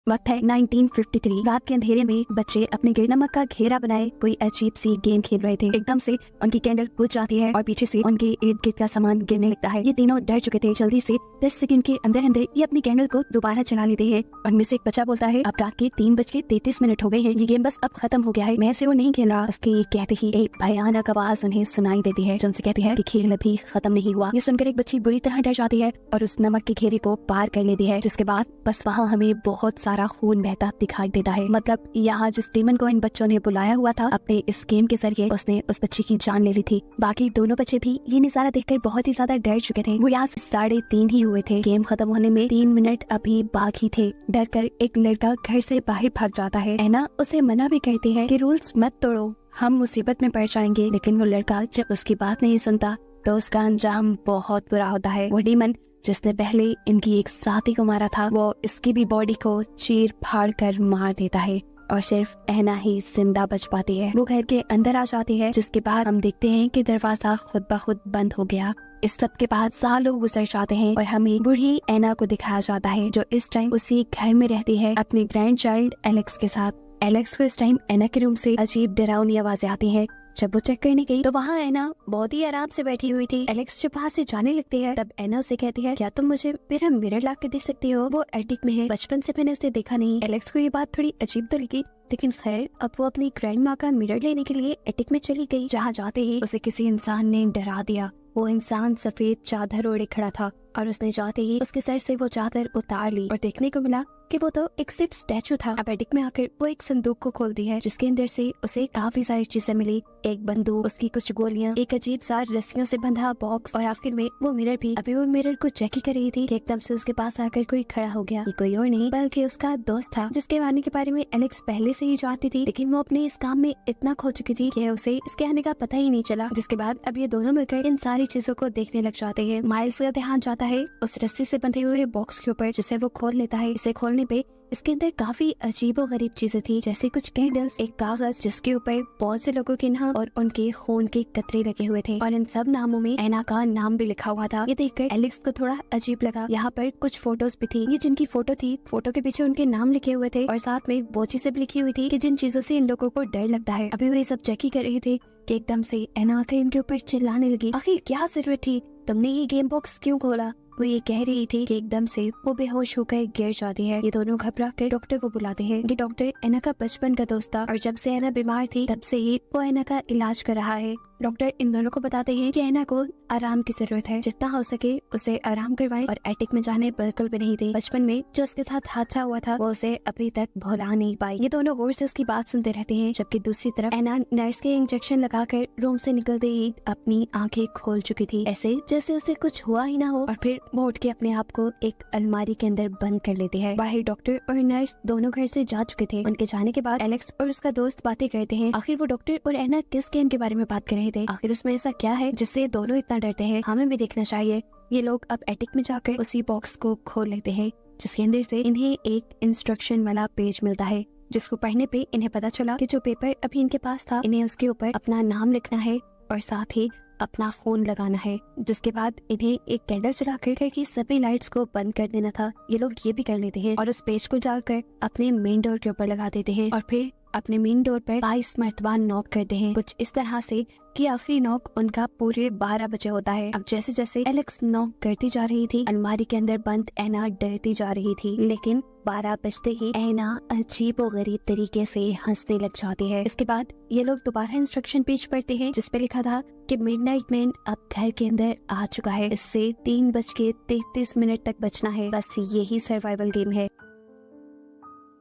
वक्त है 1953। रात के अंधेरे में बच्चे अपने गिर नमक का घेरा बनाए कोई अजीब सी गेम खेल रहे थे। एकदम से उनकी कैंडल बुझ जाती है और पीछे से उनके इर्द गिर्द का सामान गिरने लगता है। ये तीनों डर चुके थे। जल्दी से 10 सेकंड के अंदर अंदर ये अपनी कैंडल को दोबारा चला लेते हैं। उनमें से एक बच्चा बोलता है, अब रात के 3:33 हो गए हैं, ये गेम बस अब खत्म हो गया है, मैं इसे वो नहीं खेल रहा। उसके कहते ही एक भयानक आवाज उन्हें सुनाई देती है, जिनसे कहती है कि खेल अभी खत्म नहीं हुआ। ये सुनकर एक बच्ची बुरी तरह डर जाती है और उस नमक के घेरे को पार कर लेती है, जिसके बाद बस वहाँ हमें बहुत सारा खून बहता दिखाई देता है। मतलब यहाँ जिस डीमन को इन बच्चों ने बुलाया हुआ था अपने इस गेम के जरिए, उसने उस बच्ची की जान ले ली थी। बाकी दोनों बच्चे भी ये नजारा देखकर बहुत ही ज्यादा डर चुके थे। वो यहाँ 3:30 ही हुए थे। गेम खत्म होने में 3 मिनट अभी बाकी थे। डर कर एक लड़का घर से बाहर भाग जाता है। ऐना उसे मना भी करती है कि रूल्स मत तोड़ो, हम मुसीबत में पड़ जाएंगे। लेकिन वो लड़का जब उसकी बात नहीं सुनता तो उसका अंजाम बहुत बुरा होता है। वो डीमन जिसने पहले इनकी एक साथी को मारा था, वो इसकी भी बॉडी को चीर फाड़ कर मार देता है और सिर्फ ऐना ही जिंदा बच पाती है। वो घर के अंदर आ जाती है, जिसके बाद हम देखते हैं कि दरवाजा खुद ब खुद बंद हो गया। इस सब के बाद सालों गुजर जाते हैं और हमें बूढ़ी ऐना को दिखाया जाता है, जो इस टाइम उसी घर में रहती है अपनी ग्रैंड चाइल्ड एलेक्स के साथ। एलेक्स को इस टाइम ऐना के रूम से अजीब डरावनी आवाजें आती हैं। जब वो चेक करने गई तो वहाँ ऐना बहुत ही आराम से बैठी हुई थी। एलेक्स जब वहाँ से जाने लगती है तब ऐना उसे कहती है, क्या तुम मुझे मेरा मिरर ला के दे सकती हो? वो एटिक में है, बचपन से मैंने उसे देखा नहीं। एलेक्स को ये बात थोड़ी अजीब तो लगी, लेकिन खैर अब वो अपनी ग्रैंड माँ का मिरर लेने के लिए एटिक में चली गई, जहाँ जाते ही उसे किसी इंसान ने डरा दिया। वो इंसान सफेद चादर ओढ़े खड़ा था और उसने जाते ही उसके सर से वो चादर उतार ली और देखने को मिला कि वो तो एक सिर्फ स्टैचू था। अब एटिक में आकर वो एक संदूक को खोलती है, जिसके अंदर से उसे काफी सारी चीजें मिली। एक बंदूक, उसकी कुछ गोलियां, एक अजीब सा रस्सियों से बंधा बॉक्स और आखिर में वो मिरर भी। अभी वो मिरर को चेक ही कर रही थी कि एकदम से उसके पास आकर कोई खड़ा हो गया। ये कोई और नहीं बल्कि उसका दोस्त था, जिसके आने के बारे में एलेक्स पहले से ही जानती थी, लेकिन वो अपने इस काम में इतना खो चुकी थी कि उसे इसके आने का पता ही नहीं चला। जिसके बाद अब ये दोनों मिलकर इन सारी चीजों को देखने लग जाते हैं। माइल्स का ध्यान जाता है उस रस्सी से बंधे हुए बॉक्स के ऊपर, जिसे वो खोल लेता है। इसे खोलने पे इसके अंदर काफी अजीबो गरीब चीजें थी, जैसे कुछ कैंडल्स, एक कागज जिसके ऊपर बहुत से लोगों के नाम और उनके खून के कतरे लगे हुए थे, और इन सब नामों में ऐना का नाम भी लिखा हुआ था। ये देखकर एलेक्स को थोड़ा अजीब लगा। यहाँ पर कुछ फोटोज भी थी। ये जिनकी फोटो थी, फोटो के पीछे उनके नाम लिखे हुए थे और साथ में वो चीजें भी लिखी हुई थी कि जिन चीजों से इन लोगों को डर लगता है। अभी वो ये सब चेक ही कर रहे थे कि एकदम से ऐना आकर इनके ऊपर चिल्लाने लगी, आखिर क्या जरूरत थी, तुमने ये गेम बॉक्स क्यों खोला? वो ये कह रही थी कि एकदम से वो बेहोश होकर गिर जाती है। ये दोनों घबरा कर डॉक्टर को बुलाते हैं। ये डॉक्टर ऐना का बचपन का दोस्त था और जब से ऐना बीमार थी तब से ही वो ऐना का इलाज कर रहा है। डॉक्टर इन दोनों को बताते हैं कि ऐना को आराम की जरूरत है, जितना हो सके उसे आराम करवाएं और एटिक में जाने बिल्कुल भी नहीं थे। बचपन में जो उसके साथ हादसा हुआ था वो उसे अभी तक भुला नहीं पाई। ये दोनों गौर से उसकी बात सुनते रहते हैं, जबकि दूसरी तरफ ऐना नर्स के इंजेक्शन लगाकर रूम से निकलते ही अपनी आंखें खोल चुकी थी, ऐसे जैसे उसे कुछ हुआ ही ना हो, और फिर वो उठ के अपने आप को एक अलमारी के अंदर बंद कर लेती है। बाहर डॉक्टर और नर्स दोनों घर से जा चुके थे। उनके जाने के बाद एलेक्स और उसका दोस्त बातें करते हैं। आखिर वो डॉक्टर और ऐना किस गेम के बारे में बात कर रहे थे? आखिर उसमें ऐसा क्या है जिससे दोनों इतना डरते हैं? हमें भी देखना चाहिए। ये लोग अब एटिक में जाकर उसी बॉक्स को खोल लेते हैं, जिसके अंदर से इन्हें एक इंस्ट्रक्शन वाला पेज मिलता है, जिसको पढ़ने पे इन्हें पता चला कि जो पेपर अभी इनके पास था, इन्हें उसके ऊपर अपना नाम लिखना है और साथ ही अपना खून लगाना है। जिसके बाद इन्हें एक कैंडल जलाकर घर की सभी लाइट्स को बंद कर देना था। ये लोग ये भी कर लेते हैं और उस पेज को डालकर अपने मेन डोर के ऊपर लगा देते हैं और फिर अपने मेन डोर पर 22 मरतबा नॉक करते हैं, कुछ इस तरह से कि आखिरी नॉक उनका पूरे 12 बजे होता है। अब जैसे जैसे एलेक्स नॉक करती जा रही थी, अलमारी के अंदर बंद ऐना डरती जा रही थी, लेकिन 12 बजते ही ऐना अजीब और गरीब तरीके से हंसने लग जाती है। इसके बाद ये लोग दोबारा इंस्ट्रक्शन पेज पढ़ते हैं, जिसपे लिखा था कि मिडनाइट मैन अब घर के अंदर आ चुका है, इससे 3:33 तक बचना है, बस यही सर्वाइवल गेम है।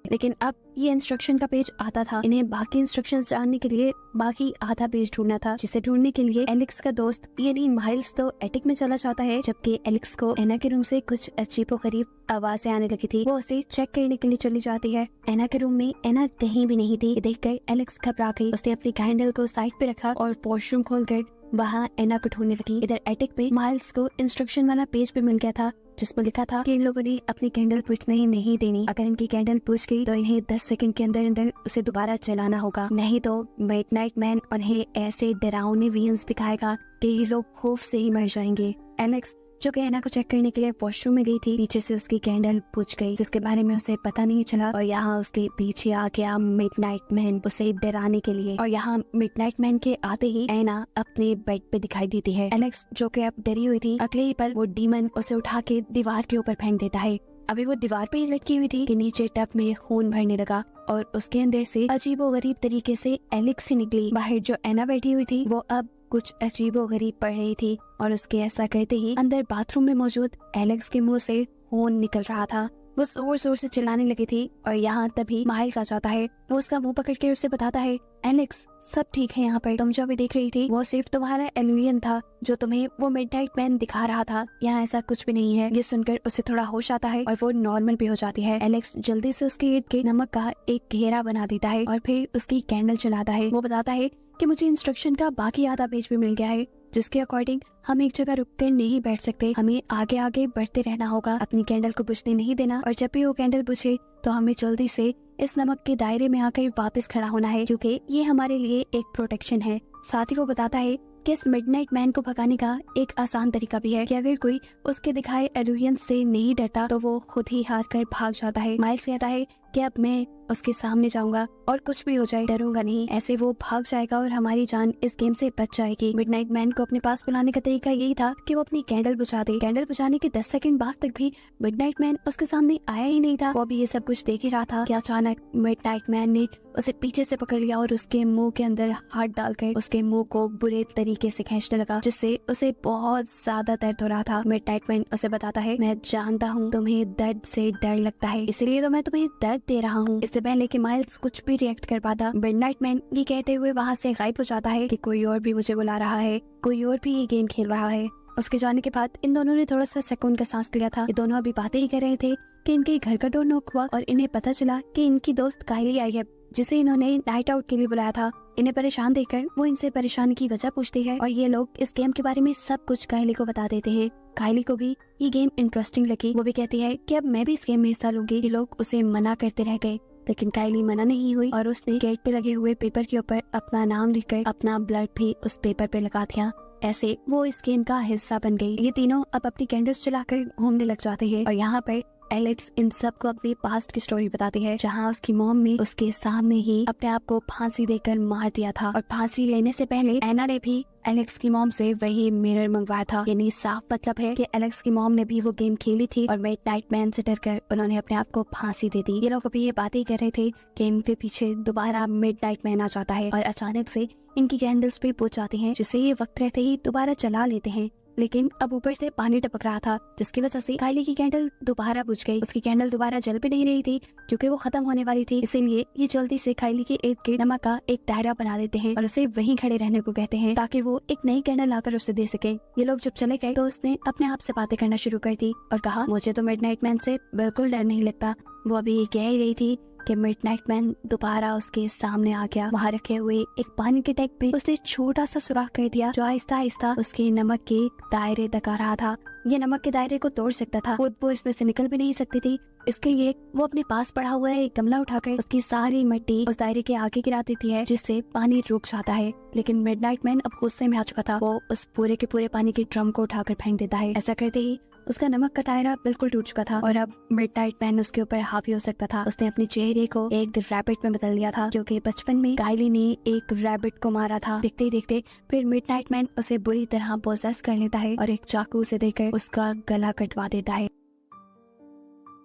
लेकिन अब ये इंस्ट्रक्शन का पेज आता था। इन्हें बाकी इंस्ट्रक्शंस जानने के लिए बाकी आधा पेज ढूंढना था, जिसे ढूंढने के लिए एलेक्स का दोस्त यानी माइल्स तो एटिक में चला जाता है, जबकि एलेक्स को ऐना के रूम से कुछ अजीबोगरीब आवाजें आने लगी थी। वो उसे चेक करने के लिए चली जाती है। ऐना के रूम में ऐना कहीं भी नहीं थी। देखकर एलेक्स घबरा गई। उसने अपनी कैंडल को साइड पे रखा और वॉशरूम खोलकर वहाँ ऐना को ढूंढने लगी। इधर एटिक में माइल्स को इंस्ट्रक्शन वाला पेज पे मिल गया था, जिसमें लिखा था कि इन लोगों ने अपनी कैंडल बुझने ही नहीं देनी। अगर इनकी कैंडल बुझ गई तो इन्हें 10 सेकंड के अंदर अंदर उसे दोबारा जलाना होगा, नहीं तो मिडनाइट मैन उन्हें ऐसे डरावने विजन्स दिखाएगा कि ये लोग खौफ से ही मर जाएंगे। एलेक्स जो कि एना को चेक करने के लिए वॉशरूम में गई थी। पीछे से उसकी कैंडल बुझ गई, जिसके बारे में उसे पता नहीं चला, और यहाँ उसके पीछे आ गया मिडनाइट मैन उसे डराने के लिए। और यहाँ मिडनाइट मैन के आते ही एना अपने बेड पे दिखाई देती है। एलेक्स जो कि अब डरी हुई थी, अगले ही पल वो डीमन उसे उठा के दीवार के ऊपर फेंक देता है। अभी वो दीवार पे ही लटकी हुई थी कि नीचे टब में खून भरने लगा और उसके अंदर से अजीबोगरीब तरीके से एलेक्स ही निकली। बाहर जो एना बैठी हुई थी वो अब कुछ अजीबोगरीब पढ़ रही थी, और उसके ऐसा करते ही अंदर बाथरूम में मौजूद एलेक्स के मुंह से खून निकल रहा था। वो जोर जोर से चिल्लाने लगी थी, और यहाँ तभी माइल्स आ जाता है। वो उसका मुंह पकड़ के उसे बताता है, एलेक्स सब ठीक है यहाँ पर, तुम जो अभी देख रही थी वो सिर्फ तुम्हारा एल्यूजन था जो तुम्हें वो मिडनाइट मैन दिखा रहा था, यहाँ ऐसा कुछ भी नहीं है। ये सुनकर उसे थोड़ा होश आता है और वो नॉर्मल भी हो जाती है। एलेक्स जल्दी से उसके इर्द गिर्द नमक का एक घेरा बना देता है और फिर उसकी कैंडल चलाता है। वो बताता है कि मुझे इंस्ट्रक्शन का बाकी आधा पेज भी मिल गया है, जिसके अकॉर्डिंग हम एक जगह रुककर नहीं बैठ सकते, हमें आगे आगे बढ़ते रहना होगा, अपनी कैंडल को बुझने नहीं देना, और जब भी वो कैंडल बुझे तो हमें जल्दी से इस नमक के दायरे में आकर वापस खड़ा होना है, क्योंकि ये हमारे लिए एक प्रोटेक्शन है। साथ ही वो बताता है कि इस मिडनाइट मैन को भगाने का एक आसान तरीका भी है कि अगर कोई उसके दिखाए एल्यूजन से नहीं डरता तो वो खुद ही हार कर भाग जाता है। माइल्स कहता है कि अब मैं उसके सामने जाऊंगा और कुछ भी हो जाए डरूंगा नहीं, ऐसे वो भाग जाएगा और हमारी जान इस गेम से बच जाएगी। मिडनाइट मैन को अपने पास बुलाने का तरीका यही था कि वो अपनी कैंडल बुझा दे। कैंडल बुझाने के 10 सेकंड बाद तक भी मिडनाइट मैन उसके सामने आया ही नहीं था। वो भी ये सब कुछ देख ही रहा था कि अचानक मिडनाइट मैन ने उसे पीछे से पकड़ लिया और उसके मुंह के अंदर हाथ डालकर उसके मुंह को बुरे तरीके से खींचने लगा, जिससे उसे बहुत ज्यादा दर्द हो रहा था। मिडनाइट मैन उसे बताता है, मैं जानता हूँ तुम्हें दर्द से डर लगता है, इसलिए तो मैं तुम्हें दर्द दे रहा हूँ। इससे पहले कि माइल्स कुछ भी रिएक्ट कर पाता, मिडनाइट मैन ये कहते हुए वहाँ से गायब हो जाता है कि कोई और भी मुझे बुला रहा है, कोई और भी ये गेम खेल रहा है। उसके जाने के बाद इन दोनों ने थोड़ा सा सुकून का सांस लिया था। ये दोनों अभी बातें ही कर रहे थे कि इनके घर का डोर नॉक हुआ और इन्हें पता चला कि इनकी दोस्त कायली आई है, जिसे इन्होंने नाइट आउट के लिए बुलाया था। इन्हें परेशान देखकर वो इनसे परेशानी की वजह पूछती है और ये लोग इस गेम के बारे में सब कुछ कायली को बता देते हैं। कायली को भी ये गेम इंटरेस्टिंग लगी, वो भी कहती है कि अब मैं भी इस गेम में हिस्सा लूंगी। ये लोग उसे मना करते रह गए, लेकिन कायली मना नहीं हुई और उसने गेट पे लगे हुए पेपर के ऊपर अपना नाम लिखकर अपना ब्लड भी उस पेपर पे लगा दिया। ऐसे वो इस गेम का हिस्सा बन गई। ये तीनों अब अपनी कैंडल्स चलाकर घूमने लग जाते हैं और यहाँ पर एलेक्स इन सब को अपनी पास्ट की स्टोरी बताती है, जहाँ उसकी मॉम ने उसके सामने ही अपने आप को फांसी देकर मार दिया था, और फांसी लेने से पहले एना ने भी एलेक्स की मॉम से वही मिरर मंगवाया था। यानी साफ मतलब है कि एलेक्स की मॉम ने भी वो गेम खेली थी और मिडनाइट मैन से डरकर उन्होंने अपने आप को फांसी दे दी। ये लोग अभी ये बातें कर रहे थे कि इनके पीछे दोबारा मिडनाइट मैन आ जाता है और अचानक से इनकी कैंडल्स भी बुझ जाती हैं, जिसे ये वक्त रहते ही दोबारा चला लेते हैं। लेकिन अब ऊपर से पानी टपक रहा था, जिसकी वजह से कायली की कैंडल दोबारा बुझ गई। उसकी कैंडल दोबारा जल भी नहीं रही थी क्योंकि वो खत्म होने वाली थी। इसीलिए ये जल्दी से कायली के इर्द गिर्द नमक का एक दायरा बना देते हैं और उसे वहीं खड़े रहने को कहते हैं ताकि वो एक नई कैंडल लाकर उसे दे सके। ये लोग जब चले गए तो उसने अपने आप से बातें करना शुरू कर दी और कहा, मुझे तो मिडनाइट मैन से बिल्कुल डर नहीं लगता। वो अभी ये कह ही रही थी कि मिडनाइट मैन दोबारा उसके सामने आ गया। वहाँ रखे हुए एक पानी के टैंक पे उसने छोटा सा सुराख कर दिया जो आहिस्ता आहिस्ता उसके नमक के दायरे तक आ रहा था। ये नमक के दायरे को तोड़ सकता था, खुद वो इसमें से निकल भी नहीं सकती थी। इसके लिए वो अपने पास पड़ा हुआ है एक गमला उठाकर उसकी सारी मिट्टी उस दायरे के आगे गिरा देती है, जिससे पानी रुक जाता है। लेकिन मिडनाइट मैन अब गुस्से में आ चुका था। वो उस पूरे के पूरे पानी के ड्रम को उठाकर फेंक देता है। ऐसा करते ही उसका नमक का दायरा बिल्कुल टूट चुका था और अब मिडनाइट मैन उसके ऊपर हावी हो सकता था। उसने अपने चेहरे को एक रैबिट में बदल लिया था, क्योंकि बचपन में कायली ने एक रैबिट को मारा था। देखते ही देखते फिर मिडनाइट मैन उसे बुरी तरह पोसेस कर लेता है और एक चाकू से देकर उसका गला कटवा देता है।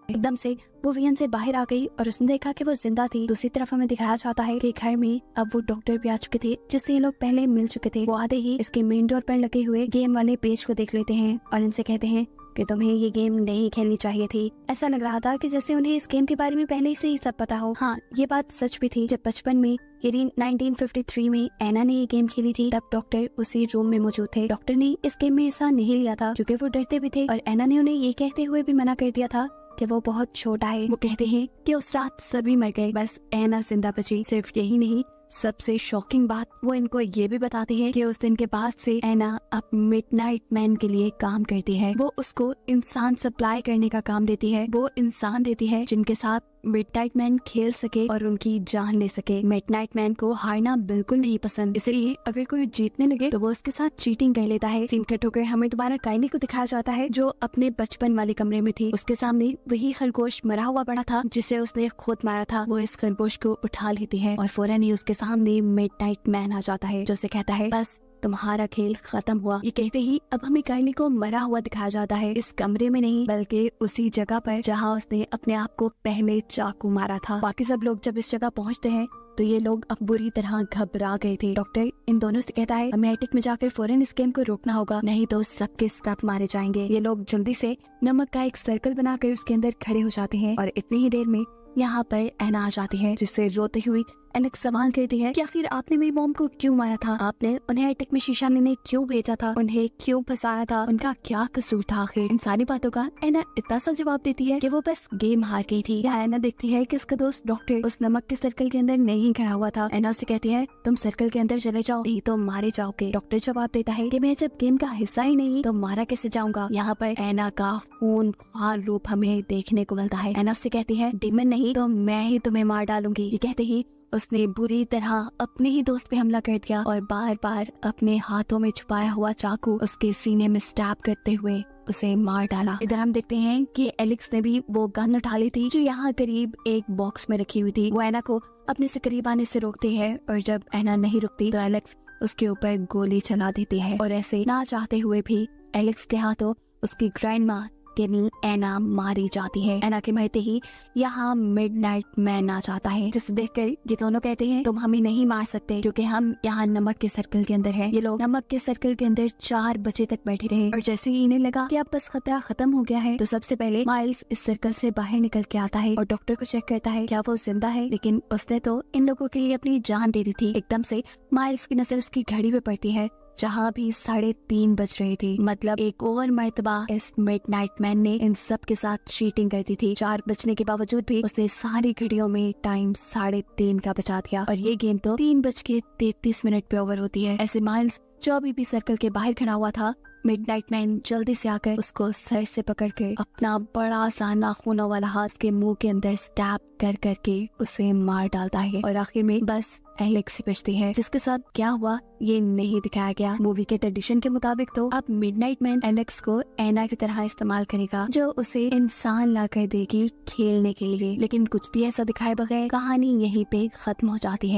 एकदम से वो वियन से बाहर आ गई और उसने देखा कि वो जिंदा थी। दूसरी तरफ हमें दिखाया जाता है कि घर में अब वो डॉक्टर भी आ चुके थे, जिससे ये लोग पहले मिल चुके थे। वो आते ही इसके मेन डोर पर लगे हुए गेम वाले पेज को देख लेते हैं और इनसे कहते हैं कि तुम्हें ये गेम नहीं खेलनी चाहिए थी। ऐसा लग रहा था कि जैसे उन्हें इस गेम के बारे में पहले से ही सब पता हो। हाँ, ये बात सच भी थी। जब बचपन में यानी 1953 में एना ने ये गेम खेली थी, तब डॉक्टर उसी रूम में मौजूद थे। डॉक्टर ने इस गेम में हिस्सा नहीं लिया था क्योंकि वो डरते भी थे और एना ने उन्हें ये कहते हुए भी मना कर दिया था कि वो बहुत छोटा है। वो कहते हैं कि उस रात सभी मर गए, बस एना जिंदा बची। सिर्फ यही नहीं, सबसे शॉकिंग बात वो इनको ये भी बताती है कि उस दिन के बाद से एना अब मिडनाइट मैन के लिए काम करती है। वो उसको इंसान सप्लाई करने का काम देती है। वो इंसान देती है जिनके साथ मिडनाइट मैन खेल सके और उनकी जान ले सके। मिडनाइट मैन को हारना बिल्कुल नहीं पसंद, इसलिए अगर कोई जीतने लगे तो वो उसके साथ चीटिंग कर लेता है। सीन कट होकर हमें दोबारा काइली को दिखाया जाता है जो अपने बचपन वाले कमरे में थी। उसके सामने वही खरगोश मरा हुआ पड़ा था जिसे उसने खुद मारा था। वो इस खरगोश को उठा लेती है और फौरन ही उसके सामने मिडनाइट मैन आ जाता है जो उसे कहता है बस तुम्हारा खेल खत्म हुआ। ये कहते ही अब हमें काइली को मरा हुआ दिखाया जाता है, इस कमरे में नहीं बल्कि उसी जगह पर जहाँ उसने अपने आप को पहले चाकू मारा था। बाकी सब लोग जब इस जगह पहुँचते हैं तो ये लोग अब बुरी तरह घबरा गए थे। डॉक्टर इन दोनों से कहता है हमें एटिक में जाकर फौरन इस गेम को रोकना होगा, नहीं तो सबके स्टाफ मारे जाएंगे। ये लोग जल्दी से नमक का एक सर्कल बनाकर उसके अंदर खड़े हो जाते हैं और इतनी ही देर में यहाँ पर एना आ जाती है जिससे रोते हुई एलेक्स सवाल करती है कि आखिर आपने मेरी मॉम को क्यों मारा था, आपने उन्हें एटिक में शीशा लेने क्यों भेजा था, उन्हें क्यों फंसाया था, उनका क्या कसूर था आखिर। इन सारी बातों का एना इतना सा जवाब देती है कि वो बस गेम हार गई थी। यहाँ एना देखती है कि उसका दोस्त डॉक्टर उस नमक के सर्कल के अंदर नहीं खड़ा हुआ था। एना उससे कहती है तुम सर्कल के अंदर चले जाओ नहीं तो मारे जाओगे। डॉक्टर जवाब देता है कि मैं जब गेम का हिस्सा ही नहीं तो मारा कैसे जाऊंगा। यहाँ पर एना का खूनखार रूप हमें देखने को मिलता है। एना उससे कहती है डीमन नहीं तो मैं ही तुम्हें मार डालूंगी। ये कहते ही उसने बुरी तरह अपने ही दोस्त पे हमला कर दिया और बार बार अपने हाथों में छुपाया हुआ चाकू उसके सीने में स्टैब करते हुए उसे मार डाला। इधर हम देखते हैं कि एलेक्स ने भी वो गन उठा ली थी जो यहाँ करीब एक बॉक्स में रखी हुई थी। वो एना को अपने से करीब आने से रोकती है और जब एना नहीं रुकती तो एलेक्स उसके ऊपर गोली चला देती है और ऐसे ना चाहते हुए भी एलेक्स के हाथों उसकी ग्रैंडमा एना मारी जाती है। एना के मरते ही यहाँ मिडनाइट मैन आ जाता है जिसे देखकर ये दोनों कहते हैं तुम हमें नहीं मार सकते क्योंकि हम यहाँ नमक के सर्कल के अंदर हैं। ये लोग नमक के सर्कल के अंदर 4 बजे तक बैठे रहे और जैसे ही इन्हें लगा कि अब बस खतरा खत्म हो गया है तो सबसे पहले माइल्स इस सर्कल से बाहर निकल के आता है और डॉक्टर को चेक करता है क्या वो जिंदा है, लेकिन उसने तो इन लोगों के लिए अपनी जान दे दी थी। एकदम से माइल्स की नजर उसकी घड़ी पे पड़ती है जहाँ भी 3:30 बज रही थी। मतलब एक और मर्तबा इस मिडनाइट मैन ने इन सब के साथ चीटिंग कर दी थी। 4 बजने के बावजूद भी उसने सारी घड़ियों में टाइम 3:30 का बचा दिया और ये गेम तो 3:33 पे ओवर होती है। ऐसे माइल्स जो अभी भी सर्कल के बाहर खड़ा हुआ था, मिडनाइट मैन जल्दी से आकर उसको सर से पकड़ के अपना बड़ा सा नाखूनों वाला हाथ उसके मुंह के अंदर स्टैब कर करके उसे मार डालता है और आखिर में बस एलेक्स ही बचती है। जिसके साथ क्या हुआ ये नहीं दिखाया गया। मूवी के ट्रेडिशन के मुताबिक तो अब मिडनाइट मैन एलेक्स को एना की तरह इस्तेमाल करेगा जो उसे इंसान ला कर देगी खेलने के लिए, लेकिन कुछ भी ऐसा दिखाए बगैर कहानी यहीं पे खत्म हो जाती है।